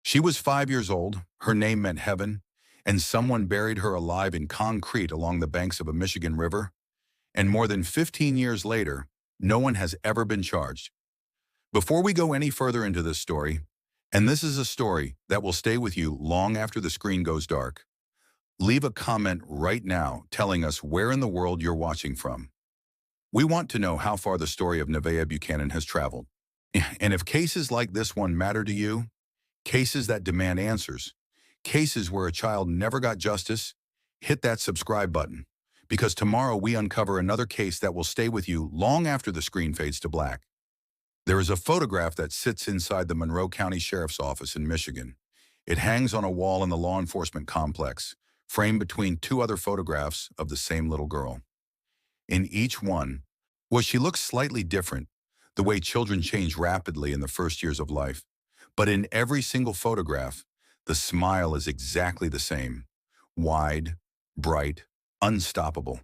She was 5 years old, her name meant heaven, and someone buried her alive in concrete along the banks of a Michigan river, and more than 15 years later, no one has ever been charged. Before we go any further into this story, and this is a story that will stay with you long after the screen goes dark, leave a comment right now telling us where in the world you're watching from. We want to know how far the story of Nevaeh Buchanan has traveled. And if cases like this one matter to you, cases that demand answers, cases where a child never got justice, hit that subscribe button. Because tomorrow we uncover another case that will stay with you long after the screen fades to black. There is a photograph that sits inside the Monroe County Sheriff's Office in Michigan. It hangs on a wall in the law enforcement complex, framed between two other photographs of the same little girl. In each one, well, she looks slightly different, the way children change rapidly in the first years of life. But in every single photograph, the smile is exactly the same. Wide, bright, unstoppable.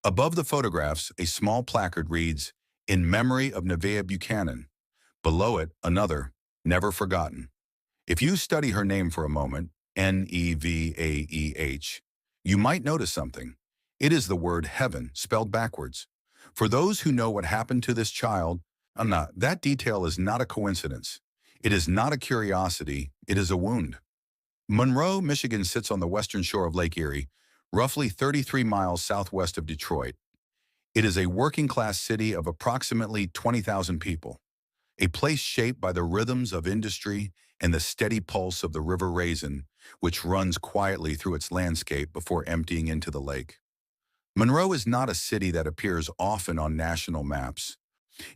Above the photographs, a small placard reads, "In memory of Nevaeh Buchanan." Below it, another, "Never forgotten." If you study her name for a moment, Nevaeh, you might notice something. It is the word heaven spelled backwards. For those who know what happened to this child, that detail is not a coincidence. It is not a curiosity, it is a wound. Monroe, Michigan sits on the western shore of Lake Erie, roughly 33 miles southwest of Detroit. It is a working-class city of approximately 20,000 people, a place shaped by the rhythms of industry and the steady pulse of the River Raisin, which runs quietly through its landscape before emptying into the lake. Monroe is not a city that appears often on national maps.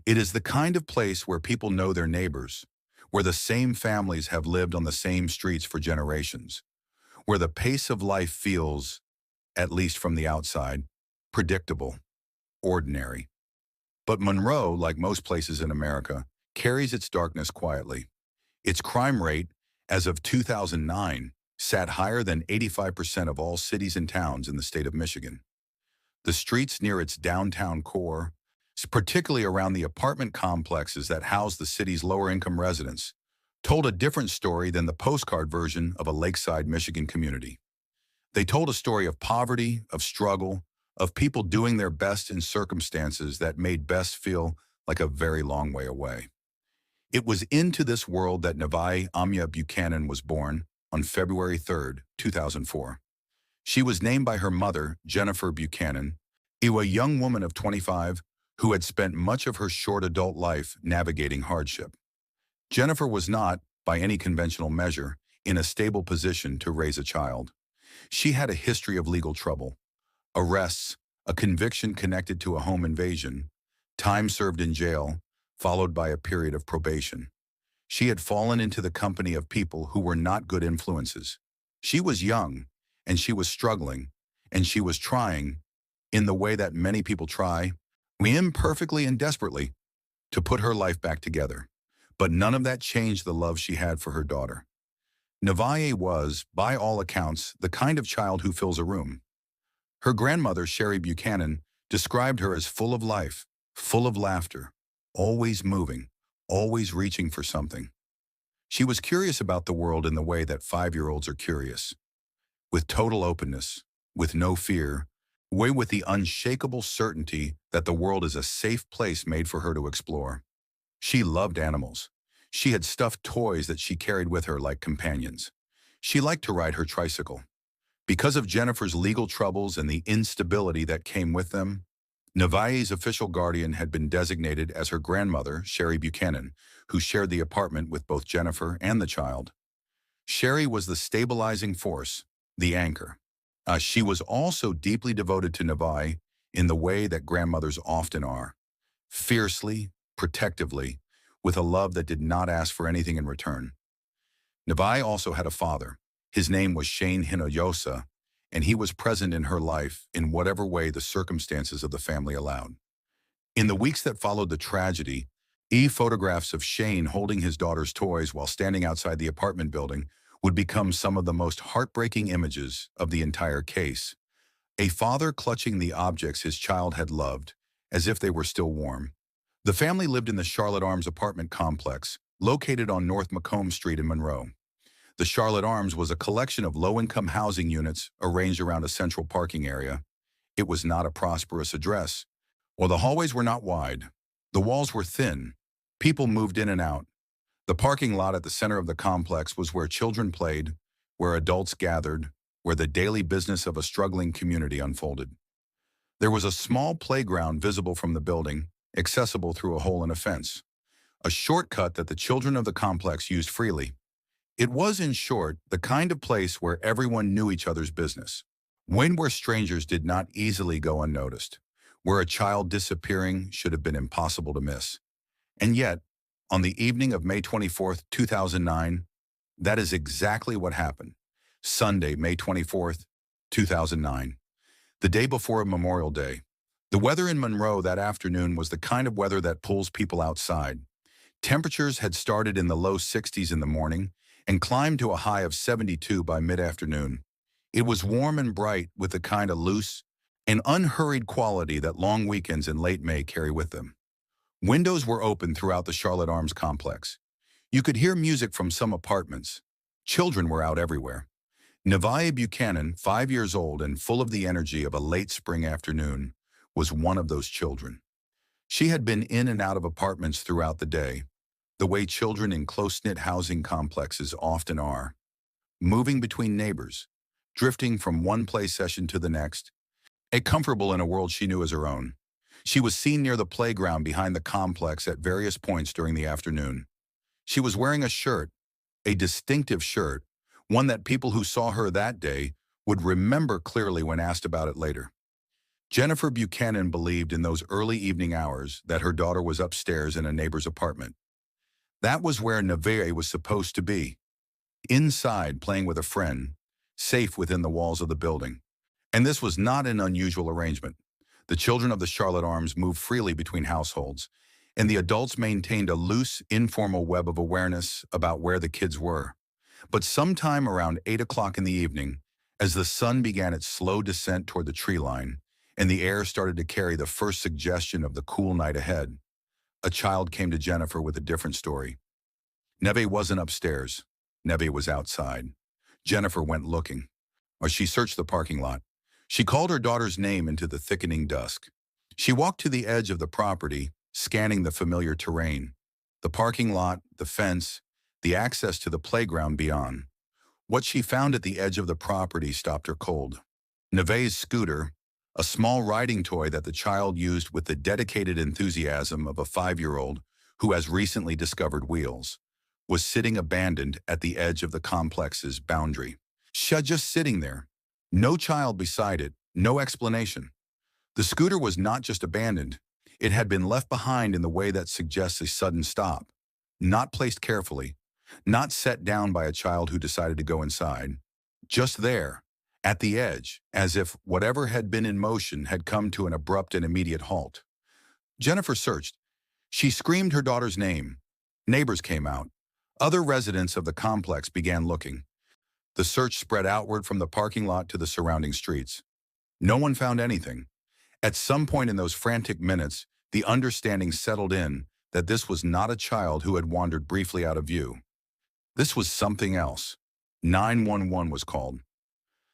It is the kind of place where people know their neighbors, where the same families have lived on the same streets for generations, where the pace of life feels, at least from the outside, predictable, ordinary. But Monroe, like most places in America, carries its darkness quietly. Its crime rate, as of 2009, sat higher than 85% of all cities and towns in the state of Michigan. The streets near its downtown core, particularly around the apartment complexes that house the city's lower-income residents, told a different story than the postcard version of a lakeside Michigan community. They told a story of poverty, of struggle, of people doing their best in circumstances that made best feel like a very long way away. It was into this world that Nevaeh Buchanan was born on February 3, 2004. She was named by her mother, Jennifer Buchanan, a young woman of 25 who had spent much of her short adult life navigating hardship. Jennifer was not, by any conventional measure, in a stable position to raise a child. She had a history of legal trouble, arrests, a conviction connected to a home invasion, time served in jail, followed by a period of probation. She had fallen into the company of people who were not good influences. She was young, and she was struggling, and she was trying, in the way that many people try, imperfectly and desperately, to put her life back together. But none of that changed the love she had for her daughter. Nevaeh was, by all accounts, the kind of child who fills a room. Her grandmother, Sherry Buchanan, described her as full of life, full of laughter, always moving, always reaching for something. She was curious about the world in the way that 5-year-olds are curious, with total openness, with no fear, with the unshakable certainty that the world is a safe place made for her to explore. She loved animals. She had stuffed toys that she carried with her like companions. She liked to ride her tricycle. Because of Jennifer's legal troubles and the instability that came with them, Nevaeh's official guardian had been designated as her grandmother, Sherry Buchanan, who shared the apartment with both Jennifer and the child. Sherry was the stabilizing force, the anchor. She was also deeply devoted to Nevaeh in the way that grandmothers often are, fiercely, protectively, with a love that did not ask for anything in return. Nevaeh also had a father. His name was Shane Hinojosa, and he was present in her life in whatever way the circumstances of the family allowed. In the weeks that followed the tragedy, photographs of Shane holding his daughter's toys while standing outside the apartment building would become some of the most heartbreaking images of the entire case. A father clutching the objects his child had loved, as if they were still warm. The family lived in the Charlotte Arms apartment complex, located on North Macomb Street in Monroe. The Charlotte Arms was a collection of low-income housing units arranged around a central parking area. It was not a prosperous address. While the hallways were not wide, the walls were thin. People moved in and out. The parking lot at the center of the complex was where children played, where adults gathered, where the daily business of a struggling community unfolded. There was a small playground visible from the building, accessible through a hole in a fence, a shortcut that the children of the complex used freely. It was, in short, the kind of place where everyone knew each other's business, where strangers did not easily go unnoticed, where a child disappearing should have been impossible to miss. And yet, on the evening of May 24th, 2009, that is exactly what happened. Sunday, May 24th, 2009, the day before Memorial Day. The weather in Monroe that afternoon was the kind of weather that pulls people outside. Temperatures had started in the low 60s in the morning and climbed to a high of 72 by mid-afternoon. It was warm and bright with the kind of loose and unhurried quality that long weekends in late May carry with them. Windows were open throughout the Charlotte Arms complex. You could hear music from some apartments. Children were out everywhere. Nevaeh Buchanan, 5 years old and full of the energy of a late spring afternoon, was one of those children. She had been in and out of apartments throughout the day, the way children in close-knit housing complexes often are, moving between neighbors, drifting from one play session to the next, comfortable in a world she knew as her own. She was seen near the playground behind the complex at various points during the afternoon. She was wearing a shirt, a distinctive shirt, one that people who saw her that day would remember clearly when asked about it later. Jennifer Buchanan believed in those early evening hours that her daughter was upstairs in a neighbor's apartment. That was where Nvea was supposed to be, inside playing with a friend, safe within the walls of the building. And this was not an unusual arrangement. The children of the Charlotte Arms moved freely between households, and the adults maintained a loose, informal web of awareness about where the kids were. But sometime around 8 o'clock in the evening, as the sun began its slow descent toward the tree line, and the air started to carry the first suggestion of the cool night ahead, a child came to Jennifer with a different story. Nvea wasn't upstairs. Nvea was outside. Jennifer went looking, or she searched the parking lot. She called her daughter's name into the thickening dusk. She walked to the edge of the property, scanning the familiar terrain, the parking lot, the fence, the access to the playground beyond. What she found at the edge of the property stopped her cold. Nvea's scooter, a small riding toy that the child used with the dedicated enthusiasm of a 5-year-old who has recently discovered wheels, was sitting abandoned at the edge of the complex's boundary. Just sitting there. No child beside it, no explanation. The scooter was not just abandoned. It had been left behind in the way that suggests a sudden stop, not placed carefully, not set down by a child who decided to go inside. Just there, at the edge, as if whatever had been in motion had come to an abrupt and immediate halt. Jennifer searched. She screamed her daughter's name. Neighbors came out. Other residents of the complex began looking. The search spread outward from the parking lot to the surrounding streets. No one found anything. At some point in those frantic minutes, the understanding settled in that this was not a child who had wandered briefly out of view. This was something else. 911 was called.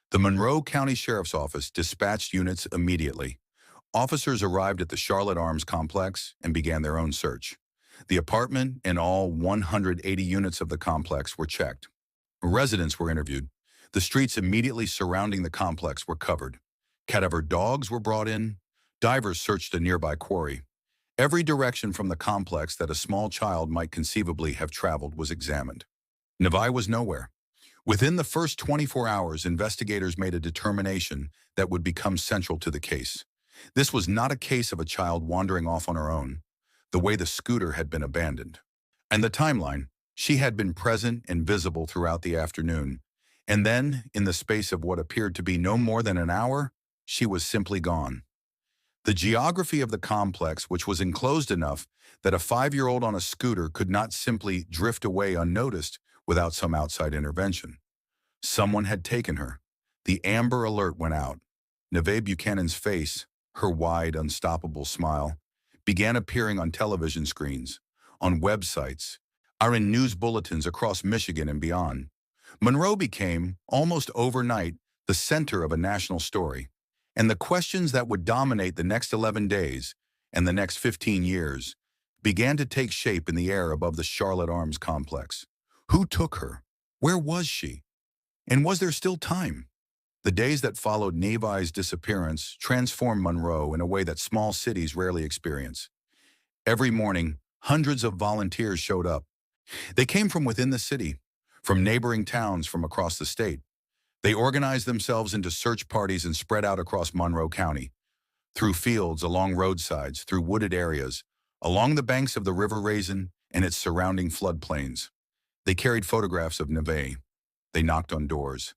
The Monroe County Sheriff's Office dispatched units immediately. Officers arrived at the Charlotte Arms complex and began their own search. The apartment and all 180 units of the complex were checked. Residents were interviewed. The streets immediately surrounding the complex were covered. Cadaver dogs were brought in. Divers searched a nearby quarry. Every direction from the complex that a small child might conceivably have traveled was examined. Nvea was nowhere. Within the first 24 hours, investigators made a determination that would become central to the case. This was not a case of a child wandering off on her own, the way the scooter had been abandoned. And the timeline, she had been present and visible throughout the afternoon. And then, in the space of what appeared to be no more than an hour, she was simply gone. The geography of the complex, which was enclosed enough that a 5-year-old on a scooter could not simply drift away unnoticed without some outside intervention. Someone had taken her. The amber alert went out. Nevaeh Buchanan's face, her wide, unstoppable smile, began appearing on television screens, on websites, are in news bulletins across Michigan and beyond. Monroe became, almost overnight, the center of a national story, and the questions that would dominate the next 11 days and the next 15 years began to take shape in the air above the Charlotte Arms complex. Who took her? Where was she? And was there still time? The days that followed Nevaeh's disappearance transformed Monroe in a way that small cities rarely experience. Every morning, hundreds of volunteers showed up. They came from within the city, from neighboring towns from across the state. They organized themselves into search parties and spread out across Monroe County, through fields, along roadsides, through wooded areas, along the banks of the River Raisin and its surrounding floodplains. They carried photographs of Nvea. They knocked on doors.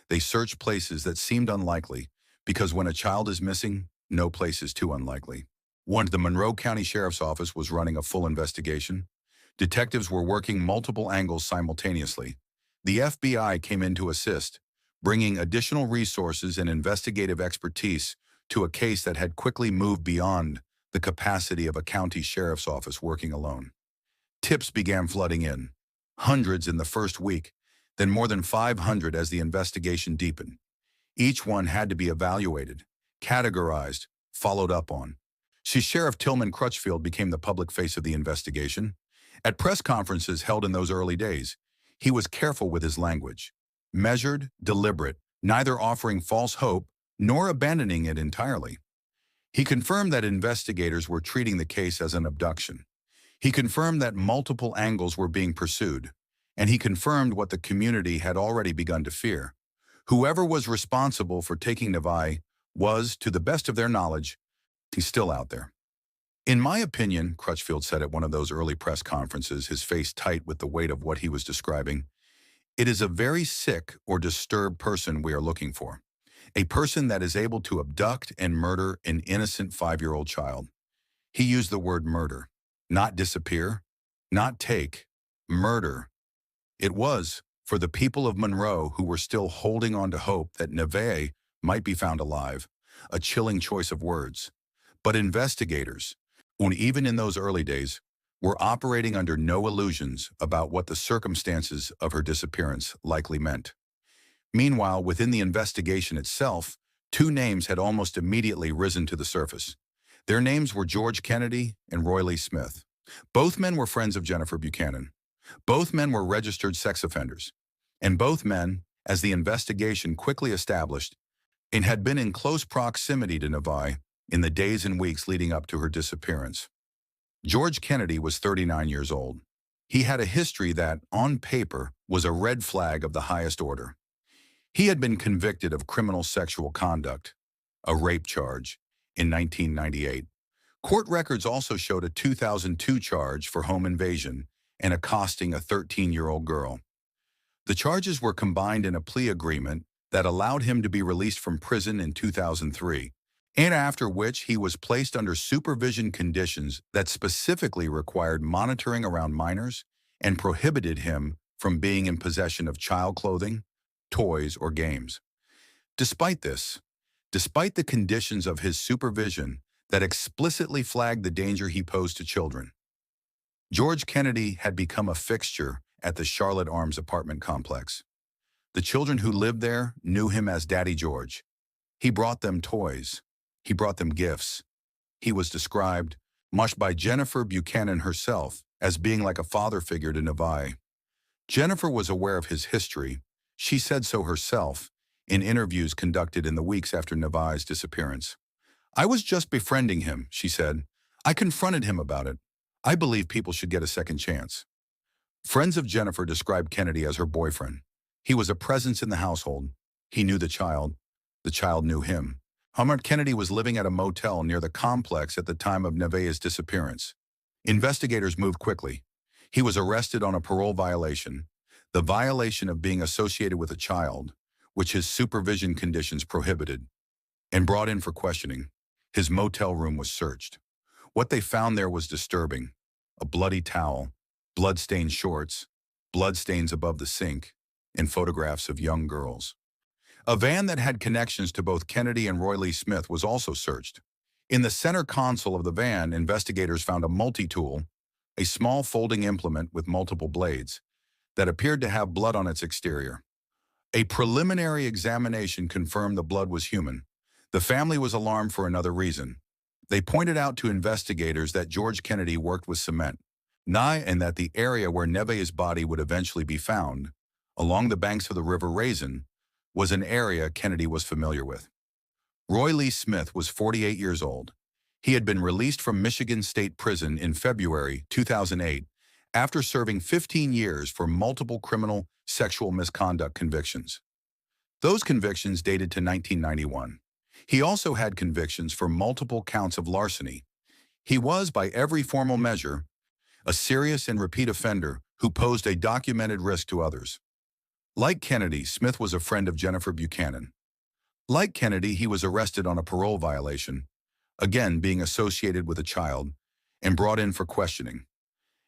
They searched places that seemed unlikely, because when a child is missing, no place is too unlikely. Once the Monroe County Sheriff's Office was running a full investigation, detectives were working multiple angles simultaneously. The FBI came in to assist, bringing additional resources and investigative expertise to a case that had quickly moved beyond the capacity of a county sheriff's office working alone. Tips began flooding in, hundreds in the first week, then more than 500 as the investigation deepened. Each one had to be evaluated, categorized, followed up on. Sheriff Tillman Crutchfield became the public face of the investigation. At press conferences held in those early days, he was careful with his language, measured, deliberate, neither offering false hope nor abandoning it entirely. He confirmed that investigators were treating the case as an abduction. He confirmed that multiple angles were being pursued, and he confirmed what the community had already begun to fear. Whoever was responsible for taking Nvea was, to the best of their knowledge, he's still out there. In my opinion, Crutchfield said at one of those early press conferences, his face tight with the weight of what he was describing, it is a very sick or disturbed person we are looking for. A person that is able to abduct and murder an innocent 5-year-old child. He used the word murder, not disappear, not take, murder. It was, for the people of Monroe who were still holding on to hope that Nvea might be found alive, a chilling choice of words. But investigators, even in those early days, were operating under no illusions about what the circumstances of her disappearance likely meant. Meanwhile, within the investigation itself, 2 names had almost immediately risen to the surface. Their names were George Kennedy and Roy Lee Smith. Both men were friends of Jennifer Buchanan. Both men were registered sex offenders. And both men, as the investigation quickly established, and had been in close proximity to Nvea in the days and weeks leading up to her disappearance. George Kennedy was 39 years old. He had a history that, on paper, was a red flag of the highest order. He had been convicted of criminal sexual conduct, a rape charge, in 1998. Court records also showed a 2002 charge for home invasion and accosting a 13-year-old girl. The charges were combined in a plea agreement that allowed him to be released from prison in 2003, and after which he was placed under supervision conditions that specifically required monitoring around minors and prohibited him from being in possession of child clothing, toys, or games. Despite this, despite the conditions of his supervision that explicitly flagged the danger he posed to children, George Kennedy had become a fixture at the Charlotte Arms apartment complex. The children who lived there knew him as Daddy George. He brought them toys. He brought them gifts. He was described, much by Jennifer Buchanan herself, as being like a father figure to Nvea. Jennifer was aware of his history. She said so herself in interviews conducted in the weeks after Nevaeh's disappearance. I was just befriending him, she said. I confronted him about it. I believe people should get a second chance. Friends of Jennifer described Kennedy as her boyfriend. He was a presence in the household. He knew the child. The child knew him. Kennedy was living at a motel near the complex at the time of Nevaeh's disappearance. Investigators moved quickly. He was arrested on a parole violation, the violation of being associated with a child, which his supervision conditions prohibited, and brought in for questioning. His motel room was searched. What they found there was disturbing. A bloody towel, blood-stained shorts, bloodstains above the sink, and photographs of young girls. A van that had connections to both Kennedy and Roy Lee Smith was also searched. In the center console of the van, investigators found a multi-tool, a small folding implement with multiple blades, that appeared to have blood on its exterior. A preliminary examination confirmed the blood was human. The family was alarmed for another reason. They pointed out to investigators that George Kennedy worked with cement, and that the area where Nevaeh's body would eventually be found, along the banks of the River Raisin, was an area Kennedy was familiar with. Roy Lee Smith was 48 years old. He had been released from Michigan State Prison in February 2008 after serving 15 years for multiple criminal sexual misconduct convictions. Those convictions dated to 1991. He also had convictions for multiple counts of larceny. He was, by every formal measure, a serious and repeat offender who posed a documented risk to others. Like Kennedy, Smith was a friend of Nevaeh Buchanan. Like Kennedy, he was arrested on a parole violation, again being associated with a child, and brought in for questioning.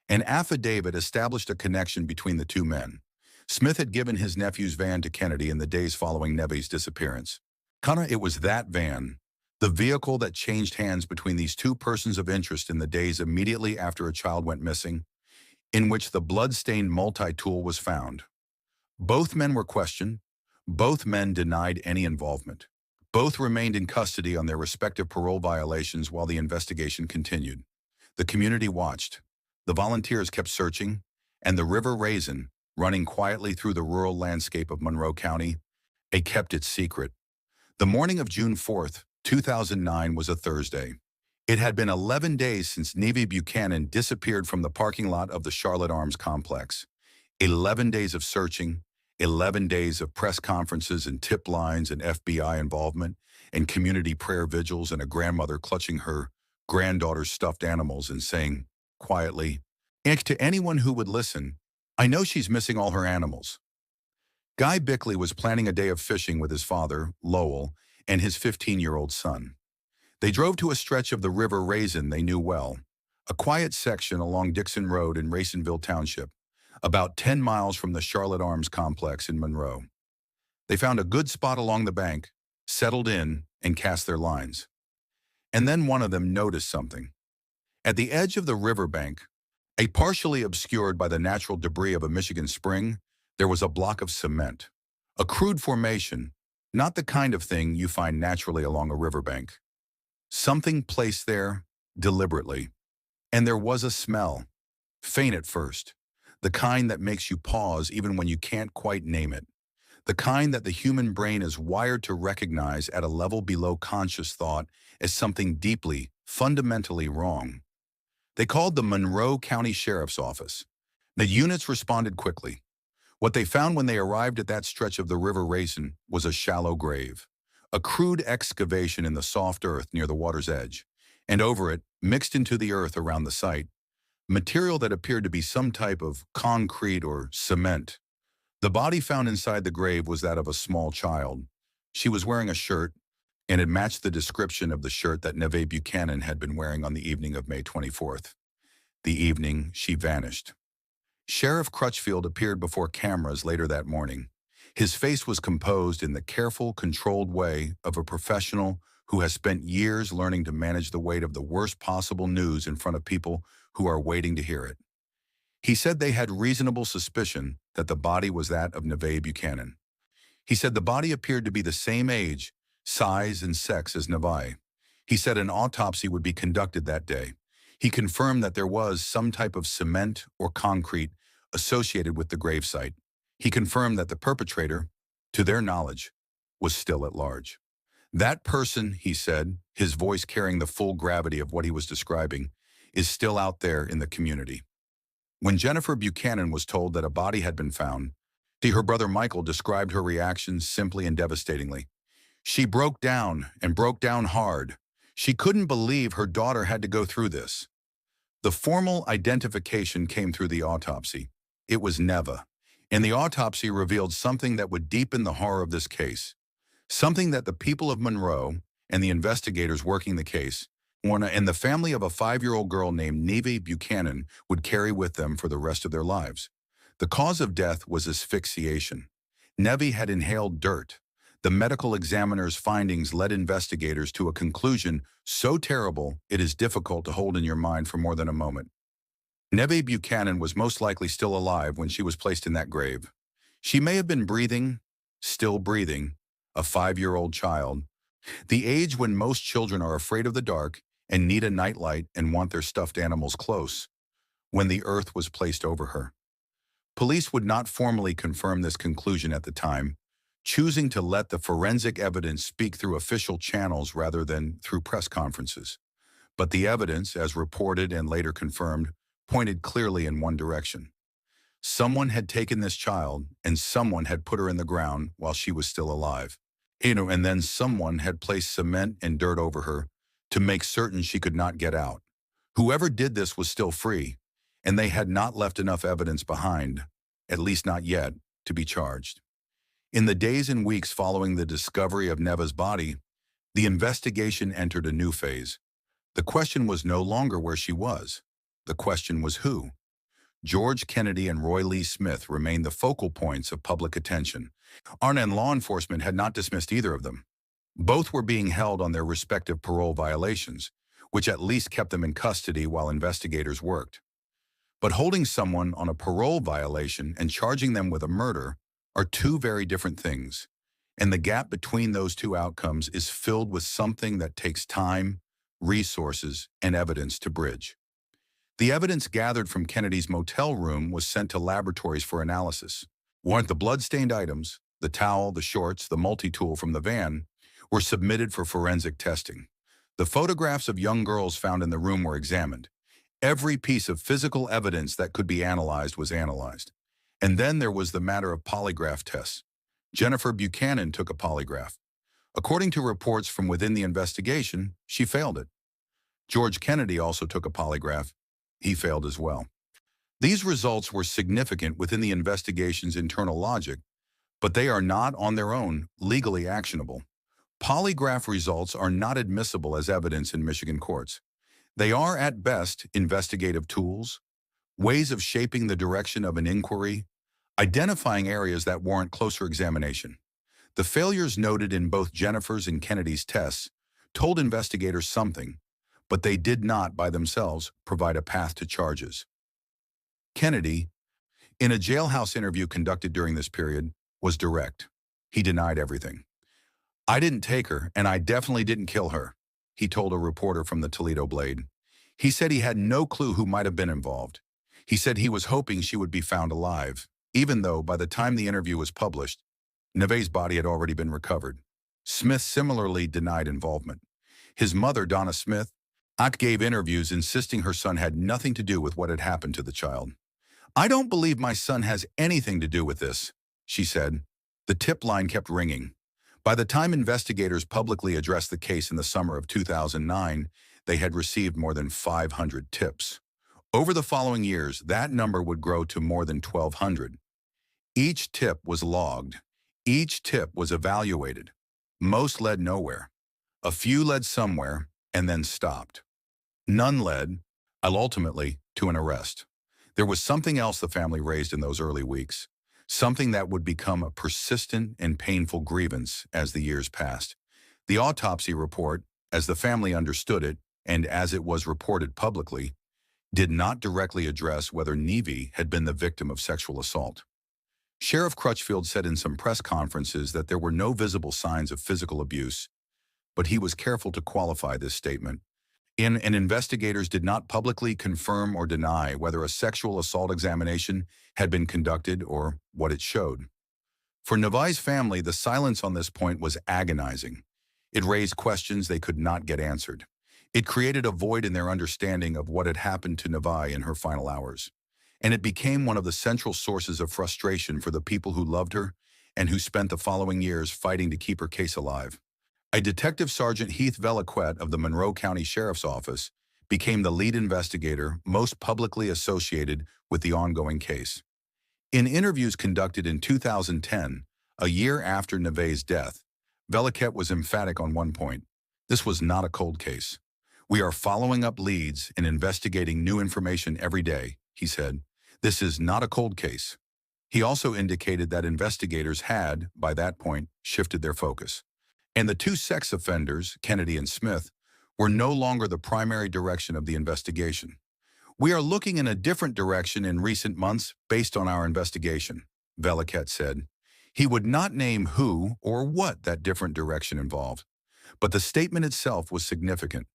An affidavit established a connection between the two men. Smith had given his nephew's van to Kennedy in the days following Nevaeh's disappearance. It was that van, the vehicle that changed hands between these two persons of interest in the days immediately after a child went missing, in which the blood-stained multi-tool was found. Both men were questioned. Both men denied any involvement. Both remained in custody on their respective parole violations while the investigation continued. The community watched. The volunteers kept searching, and the River Raisin, running quietly through the rural landscape of Monroe County, kept its secret. The morning of June 4th, 2009 was a Thursday. It had been 11 days since Nevaeh Buchanan disappeared from the parking lot of the Charlotte Arms complex. 11 days of searching, 11 days of press conferences and tip lines and FBI involvement and community prayer vigils and a grandmother clutching her granddaughter's stuffed animals and saying, quietly, to anyone who would listen, "I know she's missing all her animals." Guy Bickley was planning a day of fishing with his father, Lowell, and his 15-year-old son. They drove to a stretch of the River Raisin they knew well, a quiet section along Dixon Road in Racinville Township, about 10 miles from the Charlotte Arms complex in Monroe. They found a good spot along the bank, settled in, and cast their lines. And then one of them noticed something. At the edge of the riverbank, partially obscured by the natural debris of a Michigan spring, there was a block of cement. A crude formation, not the kind of thing you find naturally along a riverbank. Something placed there deliberately. And there was a smell, faint at first, the kind that makes you pause even when you can't quite name it, the kind that the human brain is wired to recognize at a level below conscious thought as something deeply, fundamentally wrong. They called the Monroe County Sheriff's Office. The units responded quickly. What they found when they arrived at that stretch of the River Raisin was a shallow grave, a crude excavation in the soft earth near the water's edge, and over it, mixed into the earth around the site, material that appeared to be some type of concrete or cement. The body found inside the grave was that of a small child. She was wearing a shirt, and it matched the description of the shirt that Nevaeh Buchanan had been wearing on the evening of May 24th. The evening she vanished. Sheriff Crutchfield appeared before cameras later that morning. His face was composed in the careful, controlled way of a professional who has spent years learning to manage the weight of the worst possible news in front of people who are waiting to hear it. He said they had reasonable suspicion that the body was that of Nevaeh Buchanan. He said the body appeared to be the same age, size, and sex as Nevaeh. He said an autopsy would be conducted that day. He confirmed that there was some type of cement or concrete associated with the gravesite. He confirmed that the perpetrator, to their knowledge, was still at large. That person, he said, his voice carrying the full gravity of what he was describing, is still out there in the community. When Nevaeh Buchanan was told that a body had been found, her brother Michael described her reactions simply and devastatingly. She broke down and broke down hard. She couldn't believe her daughter had to go through this. The formal identification came through the autopsy. It was Nvea, and the autopsy revealed something that would deepen the horror of this case, something that the people of Monroe and the investigators working the case, and the family of a 5-year-old girl named Nevaeh Buchanan would carry with them for the rest of their lives. The cause of death was asphyxiation. Nvea had inhaled dirt. The medical examiner's findings led investigators to a conclusion so terrible it is difficult to hold in your mind for more than a moment. Nevaeh Buchanan was most likely still alive when she was placed in that grave. She may have been breathing, still breathing, a 5-year-old child, the age when most children are afraid of the dark and need a nightlight and want their stuffed animals close, when the earth was placed over her. Police would not formally confirm this conclusion at the time, choosing to let the forensic evidence speak through official channels rather than through press conferences. But the evidence, as reported and later confirmed, pointed clearly in one direction. Someone had taken this child and someone had put her in the ground while she was still alive. And then someone had placed cement and dirt over her to make certain she could not get out. Whoever did this was still free, and they had not left enough evidence behind, at least not yet, to be charged. In the days and weeks following the discovery of Nevaeh's body, the investigation entered a new phase. The question was no longer where she was. The question was who. George Kennedy and Roy Lee Smith remained the focal points of public attention. And law enforcement had not dismissed either of them. Both were being held on their respective parole violations, which at least kept them in custody while investigators worked. But holding someone on a parole violation and charging them with a murder are two very different things, and the gap between those two outcomes is filled with something that takes time, resources, and evidence to bridge. The evidence gathered from Kennedy's motel room was sent to laboratories for analysis. The blood-stained items, the towel, the shorts, the multi-tool from the van, were submitted for forensic testing. The photographs of young girls found in the room were examined. Every piece of physical evidence that could be analyzed was analyzed. And then there was the matter of polygraph tests. Jennifer Buchanan took a polygraph. According to reports from within the investigation, she failed it. George Kennedy also took a polygraph. He failed as well. These results were significant within the investigation's internal logic, but they are not on their own legally actionable. Polygraph results are not admissible as evidence in Michigan courts. They are, at best, investigative tools, ways of shaping the direction of an inquiry, identifying areas that warrant closer examination. The failures noted in both Jennifer's and Kennedy's tests told investigators something, but they did not, by themselves, provide a path to charges. Kennedy, in a jailhouse interview conducted during this period, was direct. He denied everything. "I didn't take her, and I definitely didn't kill her," he told a reporter from the Toledo Blade. He said he had no clue who might have been involved. He said he was hoping she would be found alive, even though by the time the interview was published, Nevaeh's body had already been recovered. Smith similarly denied involvement. His mother, Donna Smith, gave interviews insisting her son had nothing to do with what had happened to the child. "I don't believe my son has anything to do with this," she said. The tip line kept ringing. By the time investigators publicly addressed the case in the summer of 2009, they had received more than 500 tips. Over the following years, that number would grow to more than 1,200. Each tip was logged. Each tip was evaluated. Most led nowhere. A few led somewhere and then stopped. None led, ultimately, to an arrest. There was something else the family raised in those early weeks, something that would become a persistent and painful grievance as the years passed. The autopsy report, as the family understood it, and as it was reported publicly, did not directly address whether Nvea had been the victim of sexual assault. Sheriff Crutchfield said in some press conferences that there were no visible signs of physical abuse, but he was careful to qualify this statement. And investigators did not publicly confirm or deny whether a sexual assault examination had been conducted or what it showed. For Nevaeh's family, the silence on this point was agonizing. It raised questions they could not get answered. It created a void in their understanding of what had happened to Nevaeh in her final hours. And it became one of the central sources of frustration for the people who loved her and who spent the following years fighting to keep her case alive. A Detective Sergeant Heath Veliquette of the Monroe County Sheriff's Office became the lead investigator most publicly associated with the ongoing case. In interviews conducted in 2010, a year after Nevaeh's death, Veliquette was emphatic on one point. This was not a cold case. "We are following up leads and investigating new information every day," he said. "This is not a cold case." He also indicated that investigators had, by that point, shifted their focus. And the two sex offenders, Kennedy and Smith, were no longer the primary direction of the investigation. We are looking in a different direction in recent months based on our investigation, Veliket said. He would not name who or what that different direction involved, but the statement itself was significant.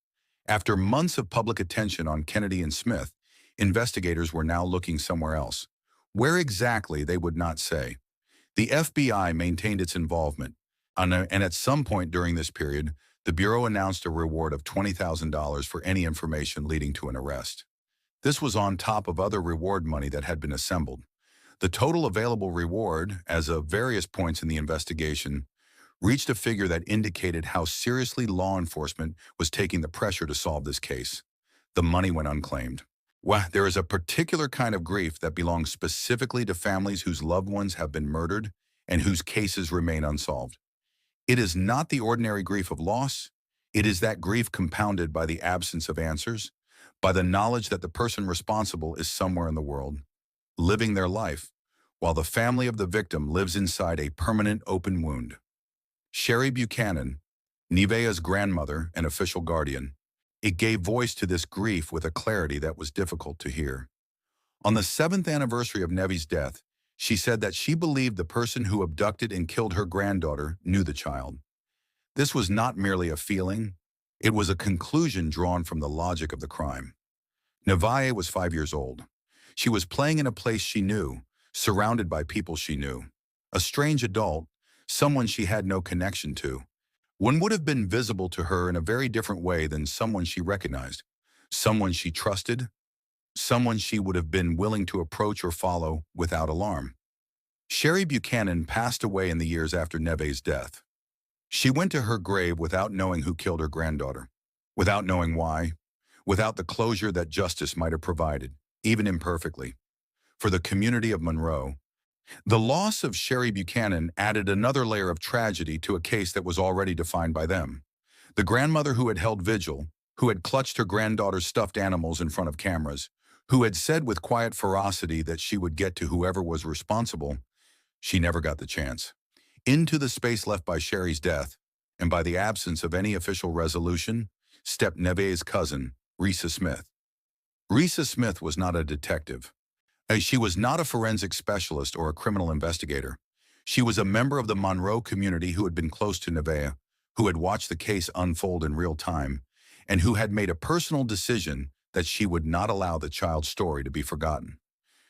After months of public attention on Kennedy and Smith, investigators were now looking somewhere else. Where exactly, they would not say. The FBI maintained its involvement, and at some point during this period, the Bureau announced a reward of $20,000 for any information leading to an arrest. This was on top of other reward money that had been assembled. The total available reward, as of various points in the investigation, reached a figure that indicated how seriously law enforcement was taking the pressure to solve this case. The money went unclaimed. Well, there is a particular kind of grief that belongs specifically to families whose loved ones have been murdered and whose cases remain unsolved. It is not the ordinary grief of loss. It is that grief compounded by the absence of answers, by the knowledge that the person responsible is somewhere in the world, living their life, while the family of the victim lives inside a permanent open wound. Sherry Buchanan, Nvea's grandmother and official guardian, it gave voice to this grief with a clarity that was difficult to hear. On the 7th anniversary of Nevaeh's death, she said that she believed the person who abducted and killed her granddaughter knew the child. This was not merely a feeling, it was a conclusion drawn from the logic of the crime. Nevaeh was 5 years old. She was playing in a place she knew, surrounded by people she knew. A strange adult, someone she had no connection to. One would have been visible to her in a very different way than someone she recognized, someone she trusted, someone she would have been willing to approach or follow without alarm. Sherry Buchanan passed away in the years after Nevaeh's death. She went to her grave without knowing who killed her granddaughter, without knowing why, without the closure that justice might have provided, even imperfectly. For the community of Monroe, the loss of Sherry Buchanan added another layer of tragedy to a case that was already defined by them. The grandmother who had held vigil, who had clutched her granddaughter's stuffed animals in front of cameras, who had said with quiet ferocity that she would get to whoever was responsible, she never got the chance. Into the space left by Sherry's death, and by the absence of any official resolution, stepped Nevaeh's cousin, Risa Smith. Risa Smith was not a detective. She was not a forensic specialist or a criminal investigator. She was a member of the Monroe community who had been close to Nvea, who had watched the case unfold in real time, and who had made a personal decision that she would not allow the child's story to be forgotten.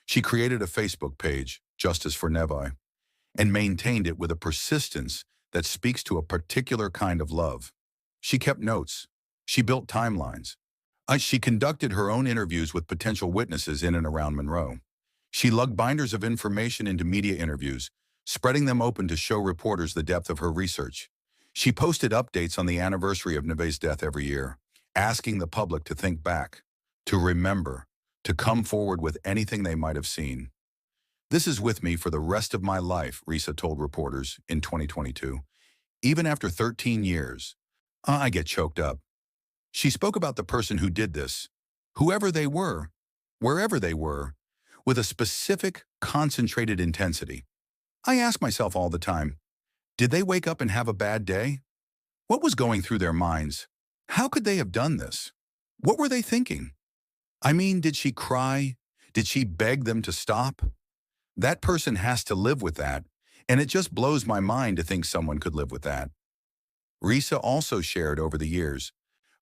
She created a Facebook page, Justice for Nevaeh, and maintained it with a persistence that speaks to a particular kind of love. She kept notes. She built timelines. She conducted her own interviews with potential witnesses in and around Monroe. She lugged binders of information into media interviews, spreading them open to show reporters the depth of her research. She posted updates on the anniversary of Nevaeh's death every year, asking the public to think back, to remember, to come forward with anything they might have seen. "This is with me for the rest of my life," Risa told reporters in 2022. "Even after 13 years, I get choked up." She spoke about the person who did this, whoever they were, wherever they were, with a specific, concentrated intensity. "I ask myself all the time, did they wake up and have a bad day? What was going through their minds? How could they have done this? What were they thinking? I mean, did she cry? Did she beg them to stop? That person has to live with that, and it just blows my mind to think someone could live with that." Risa also shared over the years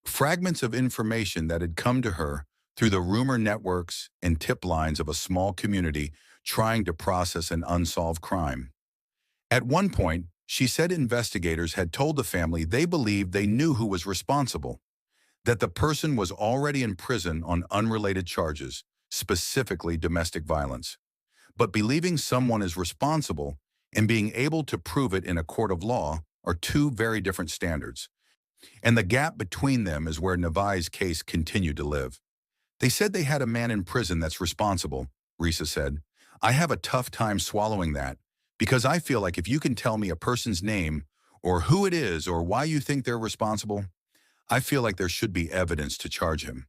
fragments of information that had come to her through the rumor networks and tip lines of a small community trying to process an unsolved crime. At one point, she said investigators had told the family they believed they knew who was responsible, that the person was already in prison on unrelated charges, specifically domestic violence. But believing someone is responsible and being able to prove it in a court of law are two very different standards. And the gap between them is where Nevaeh's case continued to live. "They said they had a man in prison that's responsible," Risa said. "I have a tough time swallowing that, because I feel like if you can tell me a person's name, or who it is, or why you think they're responsible, I feel like there should be evidence to charge him.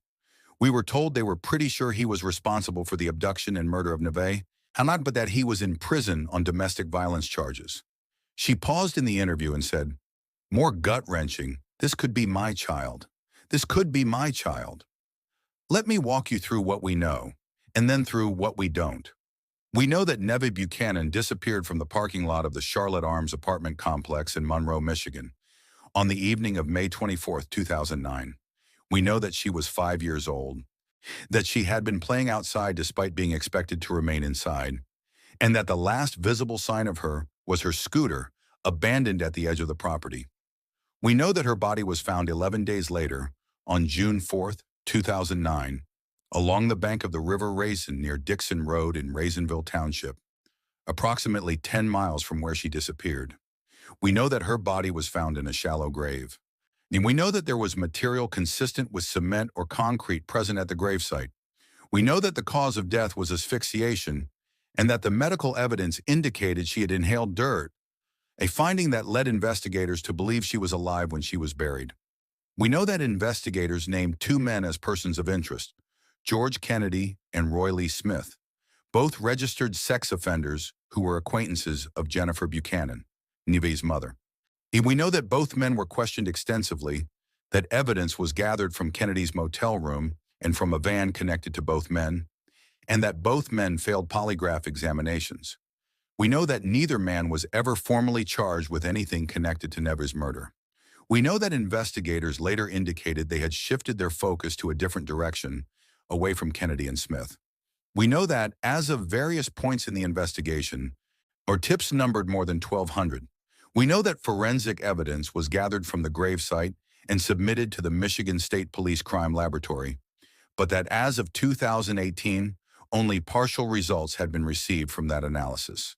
We were told they were pretty sure he was responsible for the abduction and murder of Nevaeh, and not but that he was in prison on domestic violence charges." She paused in the interview and said, "More gut-wrenching, this could be my child. This could be my child." Let me walk you through what we know, and then through what we don't. We know that Nevaeh Buchanan disappeared from the parking lot of the Charlotte Arms apartment complex in Monroe, Michigan, on the evening of May 24, 2009. We know that she was 5 years old, that she had been playing outside despite being expected to remain inside, and that the last visible sign of her was her scooter, abandoned at the edge of the property. We know that her body was found 11 days later, on June 4, 2009, along the bank of the River Raisin near Dixon Road in Raisinville Township, approximately 10 miles from where she disappeared. We know that her body was found in a shallow grave. And we know that there was material consistent with cement or concrete present at the gravesite. We know that the cause of death was asphyxiation and that the medical evidence indicated she had inhaled dirt, a finding that led investigators to believe she was alive when she was buried. We know that investigators named two men as persons of interest, George Kennedy and Roy Lee Smith, both registered sex offenders who were acquaintances of Jennifer Buchanan, Nvea's mother. And we know that both men were questioned extensively, that evidence was gathered from Kennedy's motel room and from a van connected to both men, and that both men failed polygraph examinations. We know that neither man was ever formally charged with anything connected to Nevaeh's murder. We know that investigators later indicated they had shifted their focus to a different direction, away from Kennedy and Smith. We know that, as of various points in the investigation, our tips numbered more than 1,200. We know that forensic evidence was gathered from the gravesite and submitted to the Michigan State Police Crime Laboratory, but that as of 2018, only partial results had been received from that analysis.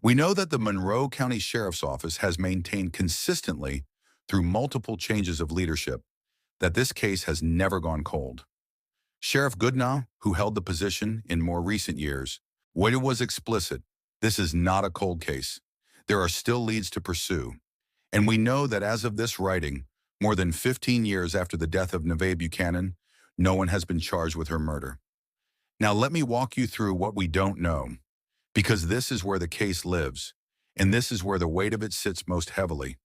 We know that the Monroe County Sheriff's Office has maintained consistently, through multiple changes of leadership, that this case has never gone cold. Sheriff Goodnow, who held the position in more recent years, was explicit: this is not a cold case. There are still leads to pursue. And we know that as of this writing, more than 15 years after the death of Nevaeh Buchanan, no one has been charged with her murder. Now let me walk you through what we don't know, because this is where the case lives, and this is where the weight of it sits most heavily.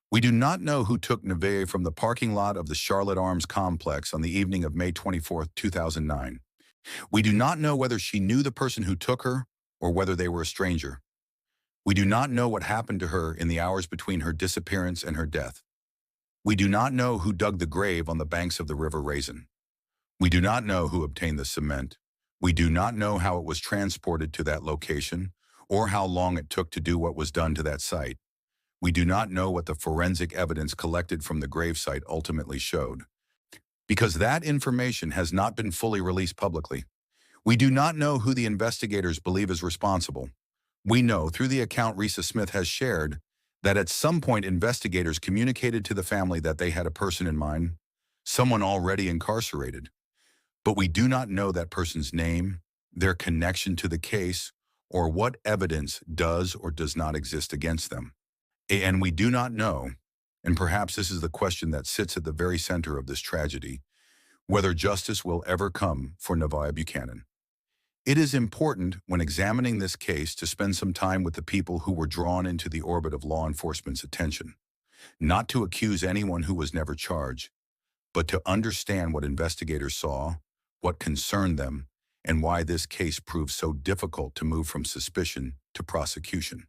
We do not know who took Nvea from the parking lot of the Charlotte Arms complex on the evening of May 24, 2009. We do not know whether she knew the person who took her or whether they were a stranger. We do not know what happened to her in the hours between her disappearance and her death. We do not know who dug the grave on the banks of the River Raisin. We do not know who obtained the cement. We do not know how it was transported to that location or how long it took to do what was done to that site. We do not know what the forensic evidence collected from the gravesite ultimately showed, because that information has not been fully released publicly. We do not know who the investigators believe is responsible. We know, through the account Risa Smith has shared, that at some point investigators communicated to the family that they had a person in mind, someone already incarcerated. But we do not know that person's name, their connection to the case, or what evidence does or does not exist against them. And we do not know, and perhaps this is the question that sits at the very center of this tragedy, whether justice will ever come for Nevaeh Buchanan. It is important, when examining this case, to spend some time with the people who were drawn into the orbit of law enforcement's attention, not to accuse anyone who was never charged, but to understand what investigators saw, what concerned them, and why this case proved so difficult to move from suspicion to prosecution.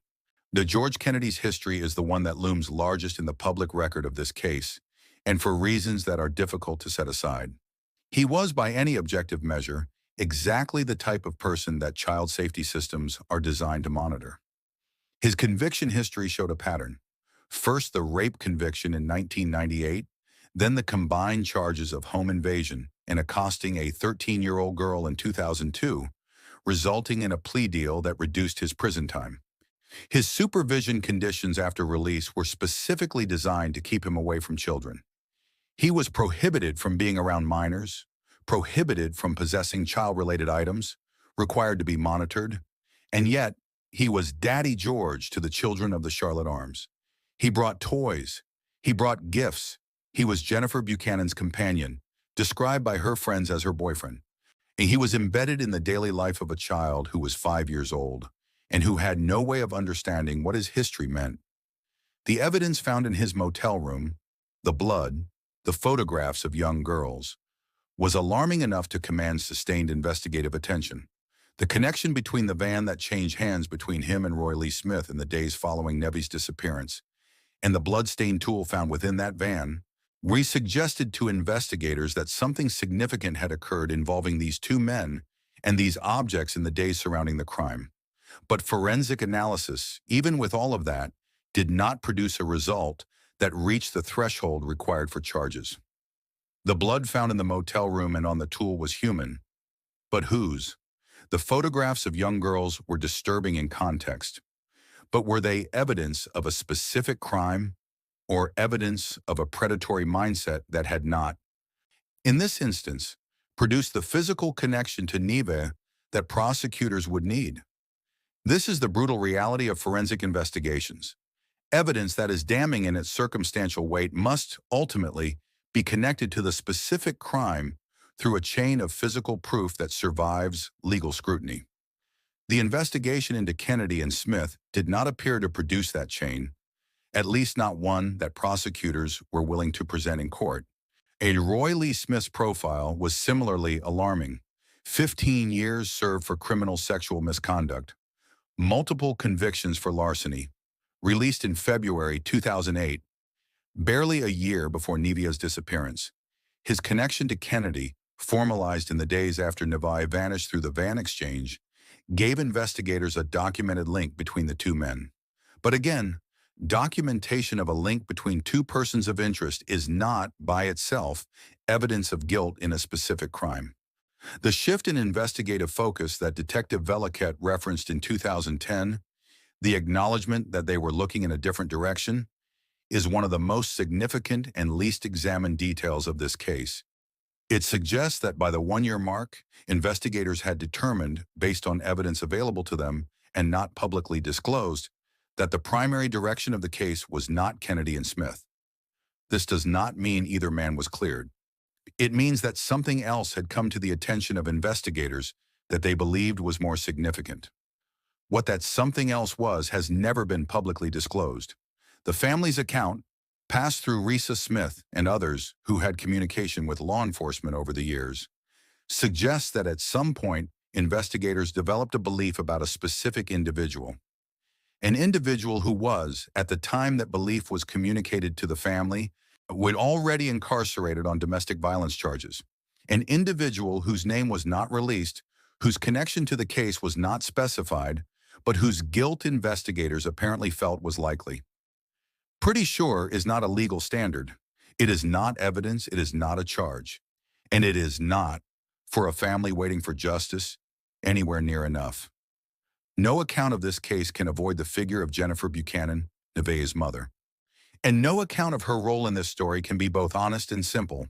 The George Kennedy's history is the one that looms largest in the public record of this case, and for reasons that are difficult to set aside. He was, by any objective measure, exactly the type of person that child safety systems are designed to monitor. His conviction history showed a pattern. First, the rape conviction in 1998, then the combined charges of home invasion and accosting a 13-year-old girl in 2002, resulting in a plea deal that reduced his prison time. His supervision conditions after release were specifically designed to keep him away from children. He was prohibited from being around minors, prohibited from possessing child-related items, required to be monitored, and yet he was Daddy George to the children of the Charlotte Arms. He brought toys. He brought gifts. He was Jennifer Buchanan's companion, described by her friends as her boyfriend. And he was embedded in the daily life of a child who was 5 years old and who had no way of understanding what his history meant. The evidence found in his motel room, the blood, the photographs of young girls, was alarming enough to command sustained investigative attention. The connection between the van that changed hands between him and Roy Lee Smith in the days following Nevaeh's disappearance and the blood-stained tool found within that van suggested to investigators that something significant had occurred involving these two men and these objects in the days surrounding the crime. But forensic analysis, even with all of that, did not produce a result that reached the threshold required for charges. The blood found in the motel room and on the tool was human, but whose? The photographs of young girls were disturbing in context, but were they evidence of a specific crime or evidence of a predatory mindset that had not, in this instance, produced the physical connection to Nvea that prosecutors would need? This is the brutal reality of forensic investigations. Evidence that is damning in its circumstantial weight must ultimately be connected to the specific crime through a chain of physical proof that survives legal scrutiny. The investigation into Kennedy and Smith did not appear to produce that chain, at least not one that prosecutors were willing to present in court. A Roy Lee Smith's profile was similarly alarming. 15 years served for criminal sexual misconduct, multiple convictions for larceny, released in February 2008, barely a year before Nvea's disappearance. His connection to Kennedy, formalized in the days after Nvea vanished through the van exchange, gave investigators a documented link between the two men. But again, documentation of a link between two persons of interest is not, by itself, evidence of guilt in a specific crime. The shift in investigative focus that Detective Veliket referenced in 2010, the acknowledgement that they were looking in a different direction, is one of the most significant and least examined details of this case. It suggests that by the one-year mark, investigators had determined, based on evidence available to them and not publicly disclosed, that the primary direction of the case was not Kennedy and Smith. This does not mean either man was cleared. It means that something else had come to the attention of investigators that they believed was more significant. What that something else was has never been publicly disclosed. The family's account, passed through Risa Smith and others who had communication with law enforcement over the years, suggests that at some point, investigators developed a belief about a specific individual. An individual who was, at the time that belief was communicated to the family, already incarcerated on domestic violence charges. An individual whose name was not released, whose connection to the case was not specified, but whose guilt investigators apparently felt was likely. Pretty sure is not a legal standard. It is not evidence, it is not a charge. And it is not, for a family waiting for justice, anywhere near enough. No account of this case can avoid the figure of Jennifer Buchanan, Nevaeh's mother. And no account of her role in this story can be both honest and simple.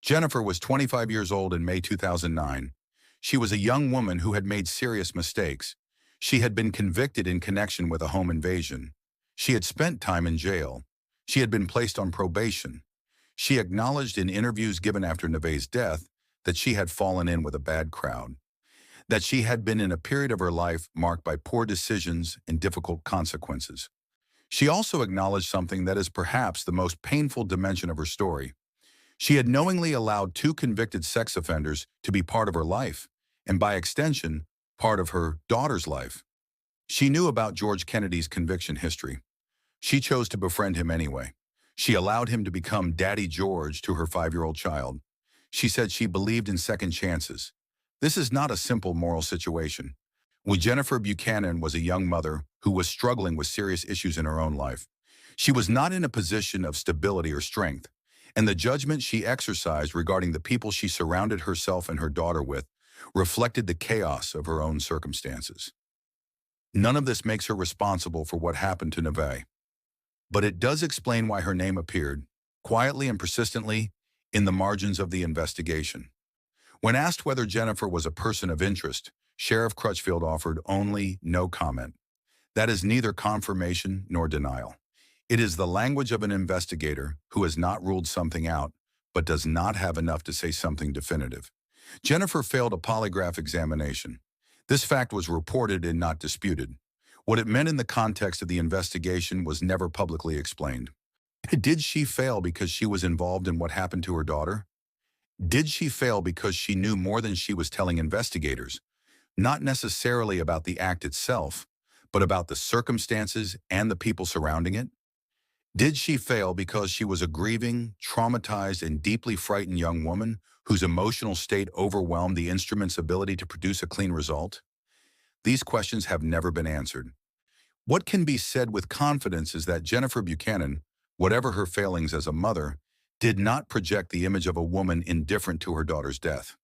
Jennifer was 25 years old in May 2009. She was a young woman who had made serious mistakes. She had been convicted in connection with a home invasion. She had spent time in jail. She had been placed on probation. She acknowledged in interviews given after Nevaeh's death that she had fallen in with a bad crowd, that she had been in a period of her life marked by poor decisions and difficult consequences. She also acknowledged something that is perhaps the most painful dimension of her story. She had knowingly allowed two convicted sex offenders to be part of her life, and by extension, part of her daughter's life. She knew about George Kennedy's conviction history. She chose to befriend him anyway. She allowed him to become Daddy George to her 5-year-old child. She said she believed in second chances. This is not a simple moral situation. Jennifer Buchanan was a young mother who was struggling with serious issues in her own life. She was not in a position of stability or strength, and the judgment she exercised regarding the people she surrounded herself and her daughter with reflected the chaos of her own circumstances. None of this makes her responsible for what happened to Nevaeh, but it does explain why her name appeared, quietly and persistently, in the margins of the investigation. When asked whether Jennifer was a person of interest, Sheriff Crutchfield offered only no comment. That is neither confirmation nor denial. It is the language of an investigator who has not ruled something out, but does not have enough to say something definitive. Jennifer failed a polygraph examination. This fact was reported and not disputed. What it meant in the context of the investigation was never publicly explained. Did she fail because she was involved in what happened to her daughter? Did she fail because she knew more than she was telling investigators, not necessarily about the act itself, but about the circumstances and the people surrounding it? Did she fail because she was a grieving, traumatized, and deeply frightened young woman whose emotional state overwhelmed the instrument's ability to produce a clean result? These questions have never been answered. What can be said with confidence is that Jennifer Buchanan, whatever her failings as a mother, did not project the image of a woman indifferent to her daughter's death.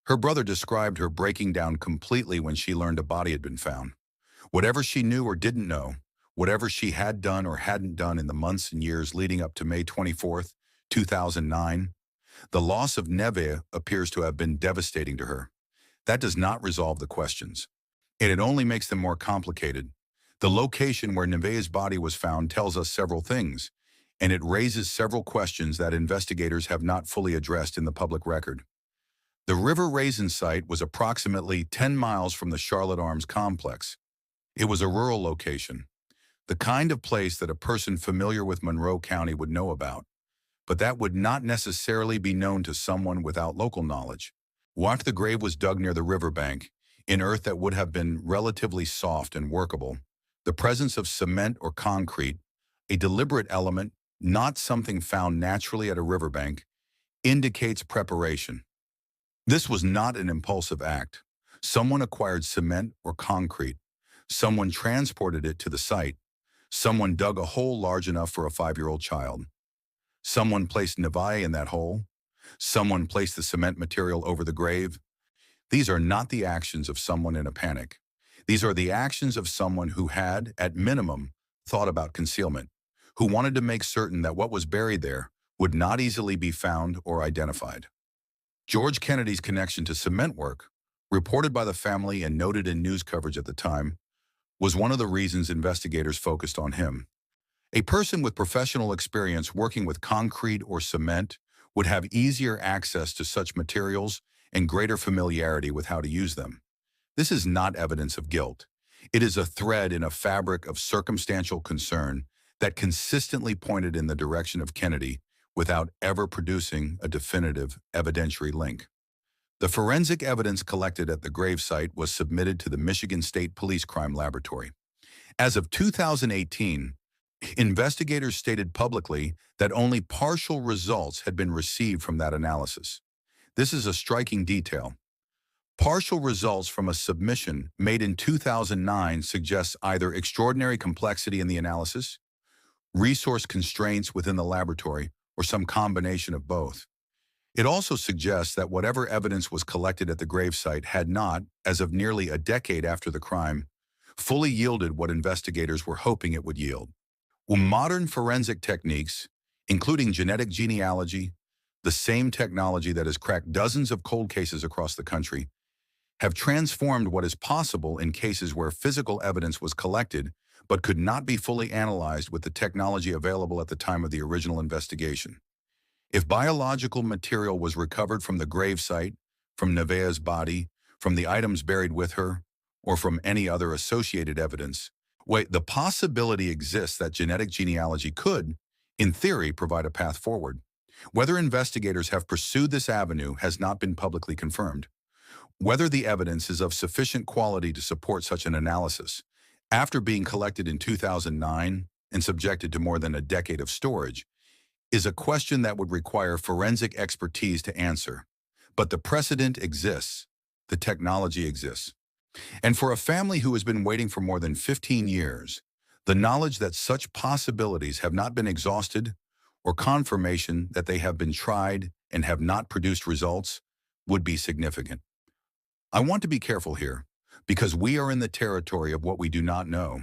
Her brother described her breaking down completely when she learned a body had been found. Whatever she knew or didn't know, whatever she had done or hadn't done in the months and years leading up to May 24th, 2009, the loss of Nvea appears to have been devastating to her. That does not resolve the questions, and it only makes them more complicated. The location where Nvea's body was found tells us several things, and it raises several questions that investigators have not fully addressed in the public record. The River Raisin site was approximately 10 miles from the Charlotte Arms complex. It was a rural location, the kind of place that a person familiar with Monroe County would know about, but that would not necessarily be known to someone without local knowledge. Once the grave was dug near the riverbank, in earth that would have been relatively soft and workable, the presence of cement or concrete, a deliberate element, not something found naturally at a riverbank, indicates preparation. This was not an impulsive act. Someone acquired cement or concrete. Someone transported it to the site. Someone dug a hole large enough for a 5-year-old child. Someone placed Nvea in that hole. Someone placed the cement material over the grave. These are not the actions of someone in a panic. These are the actions of someone who had, at minimum, thought about concealment, who wanted to make certain that what was buried there would not easily be found or identified. George Kennedy's connection to cement work, reported by the family and noted in news coverage at the time, was one of the reasons investigators focused on him. A person with professional experience working with concrete or cement would have easier access to such materials and greater familiarity with how to use them. This is not evidence of guilt. It is a thread in a fabric of circumstantial concern that consistently pointed in the direction of Kennedy without ever producing a definitive evidentiary link. The forensic evidence collected at the gravesite was submitted to the Michigan State Police Crime Laboratory. As of 2018, investigators stated publicly that only partial results had been received from that analysis. This is a striking detail. Partial results from a submission made in 2009 suggests either extraordinary complexity in the analysis, resource constraints within the laboratory, or some combination of both. It also suggests that whatever evidence was collected at the gravesite had not, as of nearly a decade after the crime, fully yielded what investigators were hoping it would yield. Modern forensic techniques, including genetic genealogy, the same technology that has cracked dozens of cold cases across the country, have transformed what is possible in cases where physical evidence was collected but could not be fully analyzed with the technology available at the time of the original investigation. If biological material was recovered from the gravesite, from Nvea's body, from the items buried with her, or from any other associated evidence, the possibility exists that genetic genealogy could, in theory, provide a path forward. Whether investigators have pursued this avenue has not been publicly confirmed. Whether the evidence is of sufficient quality to support such an analysis, after being collected in 2009 and subjected to more than a decade of storage, is a question that would require forensic expertise to answer. But the precedent exists. The technology exists. And for a family who has been waiting for more than 15 years, the knowledge that such possibilities have not been exhausted or confirmation that they have been tried and have not produced results would be significant. I want to be careful here because we are in the territory of what we do not know,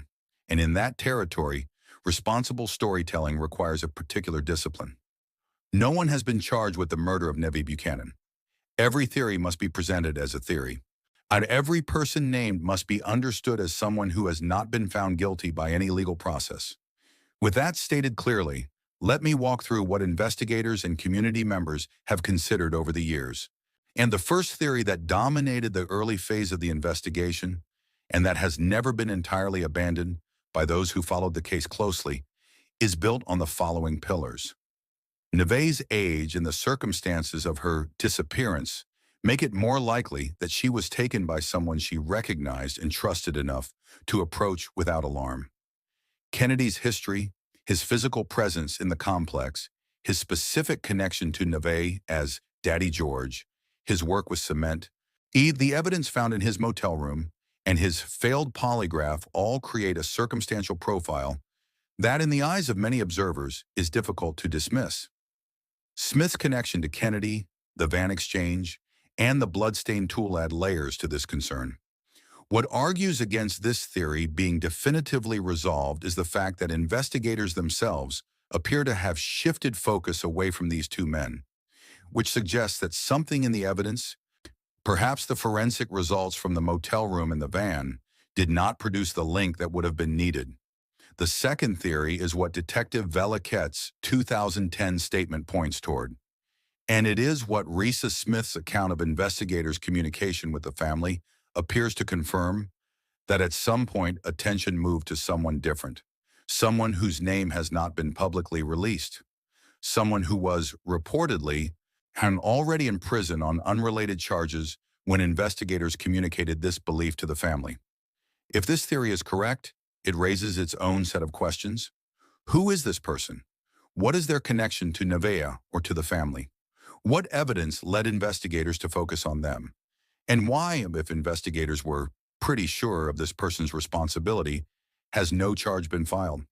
and in that territory, responsible storytelling requires a particular discipline. No one has been charged with the murder of Nevaeh Buchanan. Every theory must be presented as a theory. And every person named must be understood as someone who has not been found guilty by any legal process. With that stated clearly, let me walk through what investigators and community members have considered over the years. And the first theory that dominated the early phase of the investigation, and that has never been entirely abandoned by those who followed the case closely, is built on the following pillars. Nevaeh's age and the circumstances of her disappearance make it more likely that she was taken by someone she recognized and trusted enough to approach without alarm. Kennedy's history, his physical presence in the complex, his specific connection to Nevaeh as Daddy George, his work with cement, the evidence found in his motel room, and his failed polygraph all create a circumstantial profile that, in the eyes of many observers, is difficult to dismiss. Smith's connection to Kennedy, the van exchange, and the bloodstained tool add layers to this concern. What argues against this theory being definitively resolved is the fact that investigators themselves appear to have shifted focus away from these two men, which suggests that something in the evidence, perhaps the forensic results from the motel room and the van, did not produce the link that would have been needed. The second theory is what Detective Veliquette's 2010 statement points toward. And it is what Risa Smith's account of investigators' communication with the family appears to confirm, that at some point attention moved to someone different, someone whose name has not been publicly released, someone who was, reportedly, already in prison on unrelated charges when investigators communicated this belief to the family. If this theory is correct, it raises its own set of questions. Who is this person? What is their connection to Nvea or to the family? What evidence led investigators to focus on them? And why, if investigators were pretty sure of this person's responsibility, has no charge been filed?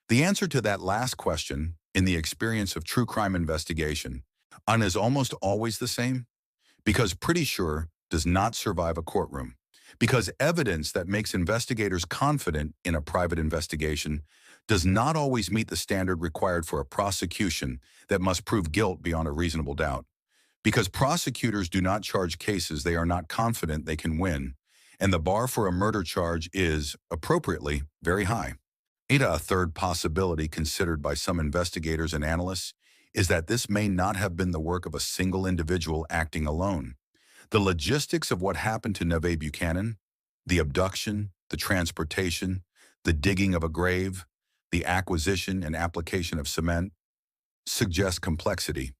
The answer to that last question, in the experience of true crime investigation, is almost always the same, because pretty sure does not survive a courtroom. Because evidence that makes investigators confident in a private investigation does not always meet the standard required for a prosecution that must prove guilt beyond a reasonable doubt. Because prosecutors do not charge cases they are not confident they can win, and the bar for a murder charge is, appropriately, very high. A third possibility considered by some investigators and analysts is that this may not have been the work of a single individual acting alone. The logistics of what happened to Nevaeh Buchanan, the abduction, the transportation, the digging of a grave, the acquisition and application of cement, suggest complexity.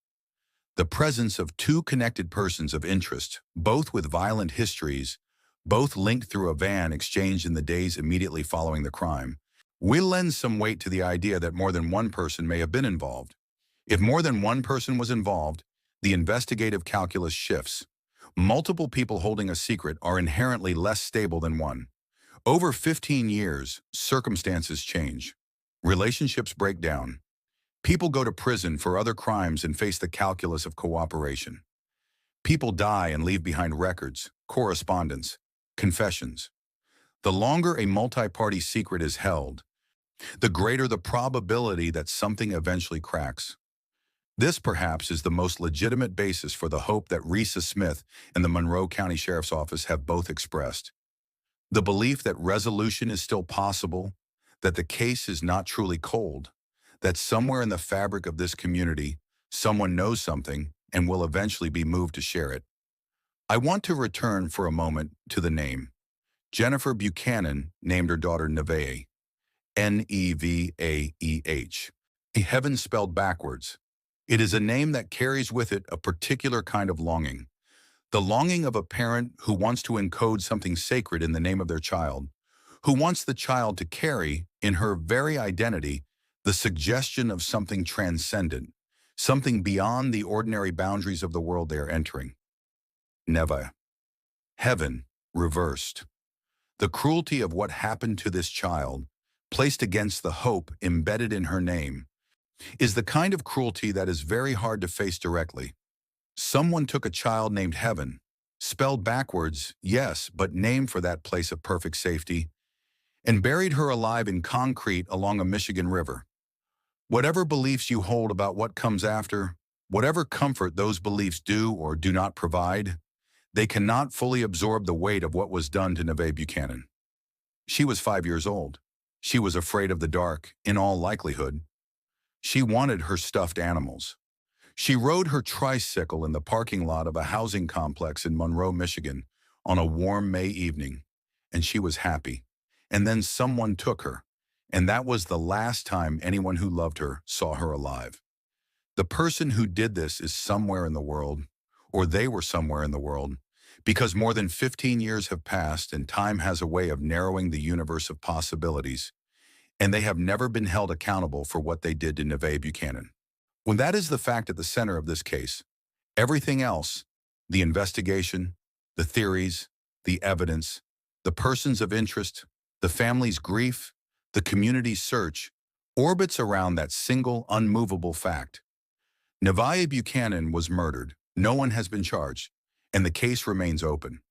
The presence of two connected persons of interest, both with violent histories, both linked through a van exchanged in the days immediately following the crime, will lend some weight to the idea that more than one person may have been involved. If more than one person was involved, the investigative calculus shifts. Multiple people holding a secret are inherently less stable than one. Over 15 years, circumstances change. Relationships break down. People go to prison for other crimes and face the calculus of cooperation. People die and leave behind records, correspondence, confessions. The longer a multi-party secret is held, the greater the probability that something eventually cracks. This, perhaps, is the most legitimate basis for the hope that Risa Smith and the Monroe County Sheriff's Office have both expressed. The belief that resolution is still possible, that the case is not truly cold, that somewhere in the fabric of this community, someone knows something and will eventually be moved to share it. I want to return for a moment to the name. Jennifer Buchanan named her daughter Nevaeh, Nevaeh, a heaven spelled backwards. It is a name that carries with it a particular kind of longing. The longing of a parent who wants to encode something sacred in the name of their child, who wants the child to carry, in her very identity, the suggestion of something transcendent, something beyond the ordinary boundaries of the world they are entering. Nevaeh. Heaven reversed. The cruelty of what happened to this child, placed against the hope embedded in her name, is the kind of cruelty that is very hard to face directly. Someone took a child named Heaven, spelled backwards, yes, but named for that place of perfect safety, and buried her alive in concrete along a Michigan river. Whatever beliefs you hold about what comes after, whatever comfort those beliefs do or do not provide, they cannot fully absorb the weight of what was done to Nevaeh Buchanan. She was 5 years old. She was afraid of the dark, in all likelihood. She wanted her stuffed animals. She rode her tricycle in the parking lot of a housing complex in Monroe, Michigan, on a warm May evening, and she was happy. And then someone took her, and that was the last time anyone who loved her saw her alive. The person who did this is somewhere in the world, or they were somewhere in the world, because more than 15 years have passed and time has a way of narrowing the universe of possibilities, and they have never been held accountable for what they did to Nevaeh Buchanan. When that is the fact at the center of this case, everything else, the investigation, the theories, the evidence, the persons of interest, the family's grief, the community's search, orbits around that single unmovable fact. Nevaeh Buchanan was murdered. No one has been charged, and the case remains open.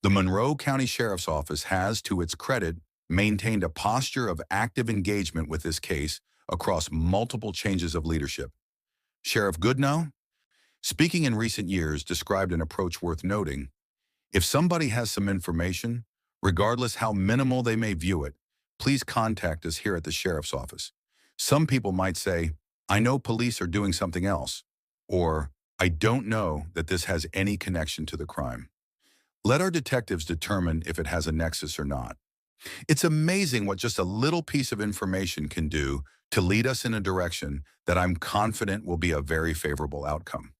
The Monroe County Sheriff's Office has, to its credit, maintained a posture of active engagement with this case across multiple changes of leadership. Sheriff Goodnow, speaking in recent years, described an approach worth noting. If somebody has some information, regardless how minimal they may view it, please contact us here at the Sheriff's Office. Some people might say, I know police are doing something else, or I don't know that this has any connection to the crime. Let our detectives determine if it has a nexus or not. It's amazing what just a little piece of information can do to lead us in a direction that I'm confident will be a very favorable outcome.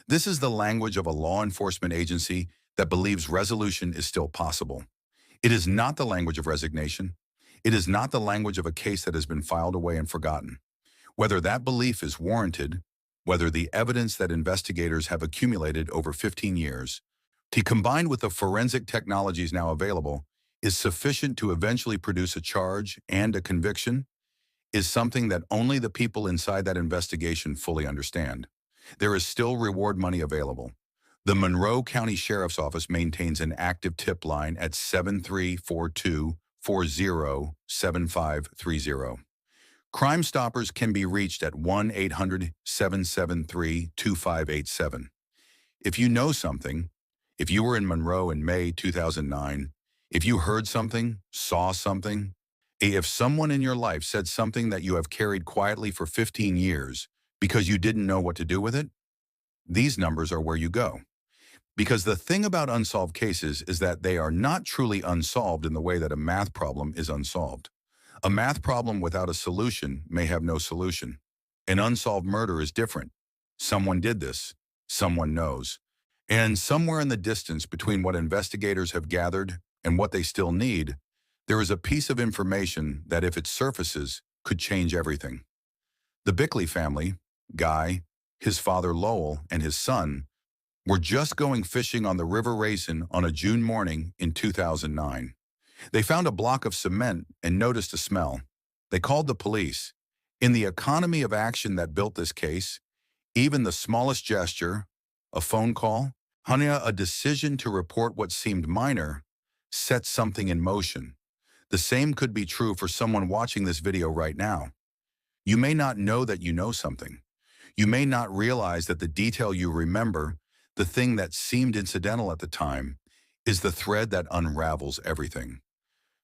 This is the language of a law enforcement agency that believes resolution is still possible. It is not the language of resignation. It is not the language of a case that has been filed away and forgotten. Whether that belief is warranted, whether the evidence that investigators have accumulated over 15 years, combined with the forensic technologies now available, is sufficient to eventually produce a charge and a conviction, is something that only the people inside that investigation fully understand. There is still reward money available. The Monroe County Sheriff's Office maintains an active tip line at 7342407530. Crime Stoppers can be reached at 1-800-773-2587. If you know something, if you were in Monroe in May 2009, if you heard something, saw something, if someone in your life said something that you have carried quietly for 15 years because you didn't know what to do with it, these numbers are where you go. Because the thing about unsolved cases is that they are not truly unsolved in the way that a math problem is unsolved. A math problem without a solution may have no solution. An unsolved murder is different. Someone did this. Someone knows. And somewhere in the distance between what investigators have gathered and what they still need, there is a piece of information that, if it surfaces, could change everything. The Bickley family, Guy, his father Lowell, and his son, were just going fishing on the River Raisin on a June morning in 2009. They found a block of cement and noticed a smell. They called the police. In the economy of action that built this case, even the smallest gesture, a phone call, a decision to report what seemed minor, set something in motion. The same could be true for someone watching this video right now. You may not know that you know something. You may not realize that the detail you remember, the thing that seemed incidental at the time, is the thread that unravels everything.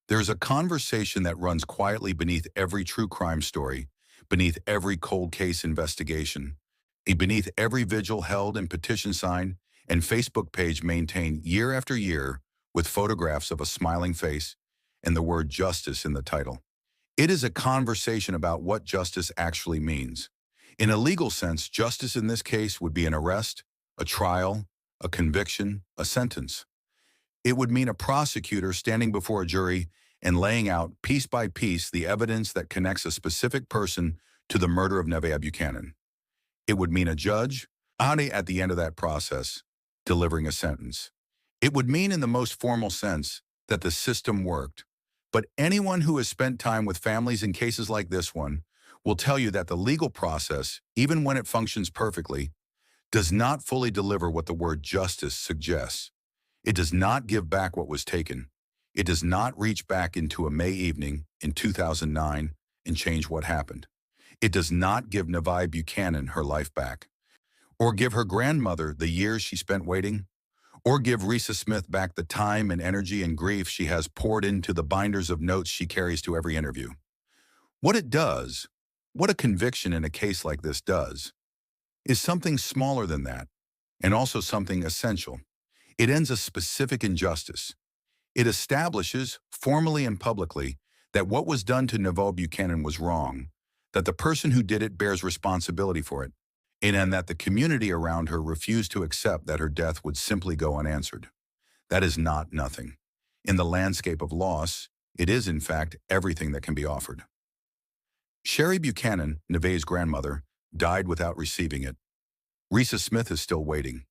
There's a conversation that runs quietly beneath every true crime story, beneath every cold case investigation, beneath every vigil held and petition signed and Facebook page maintained year after year with photographs of a smiling face and the word justice in the title. It is a conversation about what justice actually means. In a legal sense, justice in this case would be an arrest, a trial, a conviction, a sentence. It would mean a prosecutor standing before a jury and laying out piece by piece the evidence that connects a specific person to the murder of Nevaeh Buchanan. It would mean a judge, at the end of that process, delivering a sentence. It would mean, in the most formal sense, that the system worked. But anyone who has spent time with families in cases like this one will tell you that the legal process, even when it functions perfectly, does not fully deliver what the word justice suggests. It does not give back what was taken. It does not reach back into a May evening in 2009 and change what happened. It does not give Nevaeh Buchanan her life back, or give her grandmother the years she spent waiting, or give Risa Smith back the time and energy and grief she has poured into the binders of notes she carries to every interview. What it does, what a conviction in a case like this does, is something smaller than that, and also something essential. It ends a specific injustice. It establishes, formally and publicly, that what was done to Nevaeh Buchanan was wrong, that the person who did it bears responsibility for it, and that the community around her refused to accept that her death would simply go unanswered. That is not nothing. In the landscape of loss, it is in fact everything that can be offered. Sherry Buchanan, Nevaeh's grandmother, died without receiving it. Risa Smith is still waiting,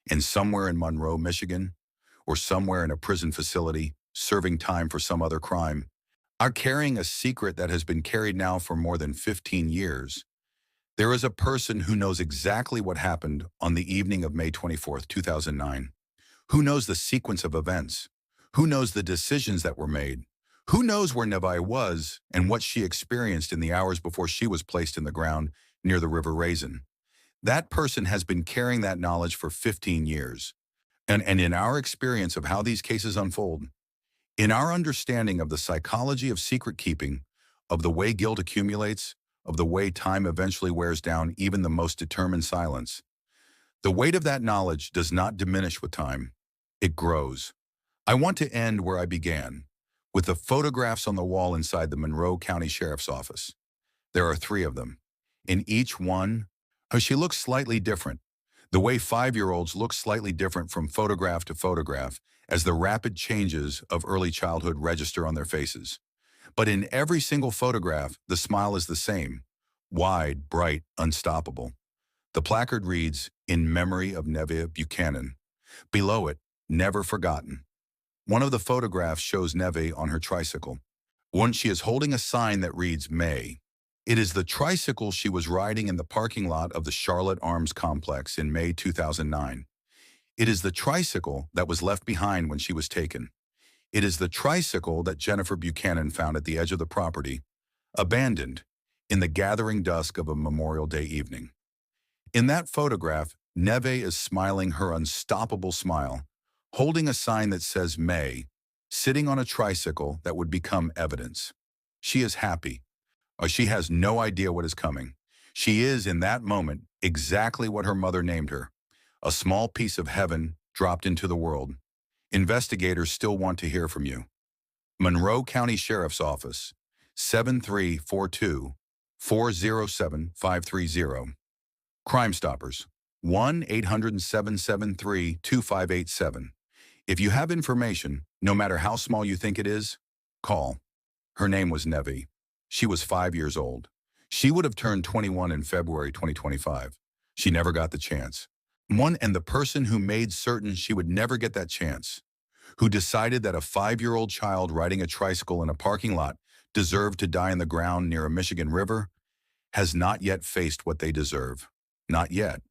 and somewhere in Monroe, Michigan, or somewhere in a prison facility, serving time for some other crime, are carrying a secret that has been carried now for more than 15 years. There is a person who knows exactly what happened on the evening of May 24th, 2009. Who knows the sequence of events? Who knows the decisions that were made? Who knows where Nevaeh was and what she experienced in the hours before she was placed in the ground near the River Raisin? That person has been carrying that knowledge for 15 years. And in our experience of how these cases unfold, in our understanding of the psychology of secret keeping, of the way guilt accumulates, of the way time eventually wears down even the most determined silence, the weight of that knowledge does not diminish with time. It grows. I want to end where I began, with the photographs on the wall inside the Monroe County Sheriff's Office. There are 3 of them. In each one, she looks slightly different. The way 5-year-olds look slightly different from photograph to photograph as the rapid changes of early childhood register on their faces. But in every single photograph, the smile is the same, wide, bright, unstoppable. The placard reads, "In memory of Nevaeh Buchanan." Below it, "Never forgotten." One of the photographs shows Nevaeh on her tricycle. She is holding a sign that reads, "May." It is the tricycle she was riding in the parking lot of the Charlotte Arms Complex in May 2009. It is the tricycle that was left behind when she was taken. It is the tricycle that Jennifer Buchanan found at the edge of the property, abandoned, in the gathering dusk of a Memorial Day evening. In that photograph, Nevaeh is smiling her unstoppable smile, holding a sign that says May, sitting on a tricycle that would become evidence. She is happy. She has no idea what is coming. She is, in that moment, exactly what her mother named her, a small piece of heaven dropped into the world. Investigators still want to hear from you. Monroe County Sheriff's Office, 7342-407-530. Crime Stoppers, 1-800-773-2587. If you have information, no matter how small you think it is, call. Her name was Nevaeh. She was 5 years old. She would have turned 21 in February 2025. She never got the chance. And the person who made certain she would never get that chance, who decided that a 5-year-old child riding a tricycle in a parking lot deserved to die in the ground near a Michigan river, has not yet faced what they deserve. Not yet.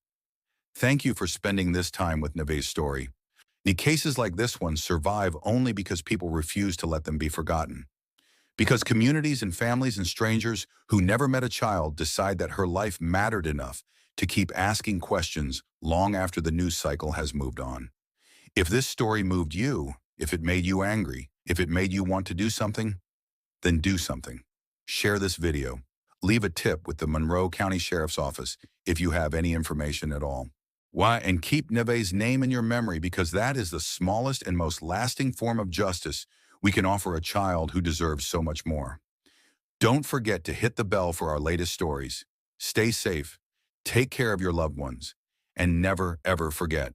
Thank you for spending this time with Nevaeh's story. The cases like this one survive only because people refuse to let them be forgotten. Because communities and families and strangers who never met a child decide that her life mattered enough to keep asking questions long after the news cycle has moved on. If this story moved you, if it made you angry, if it made you want to do something, then do something. Share this video. Leave a tip with the Monroe County Sheriff's Office if you have any information at all. Why? And keep Nevaeh's name in your memory, because that is the smallest and most lasting form of justice we can offer a child who deserves so much more. Don't forget to hit the bell for our latest stories. Stay safe, take care of your loved ones, and never, ever forget,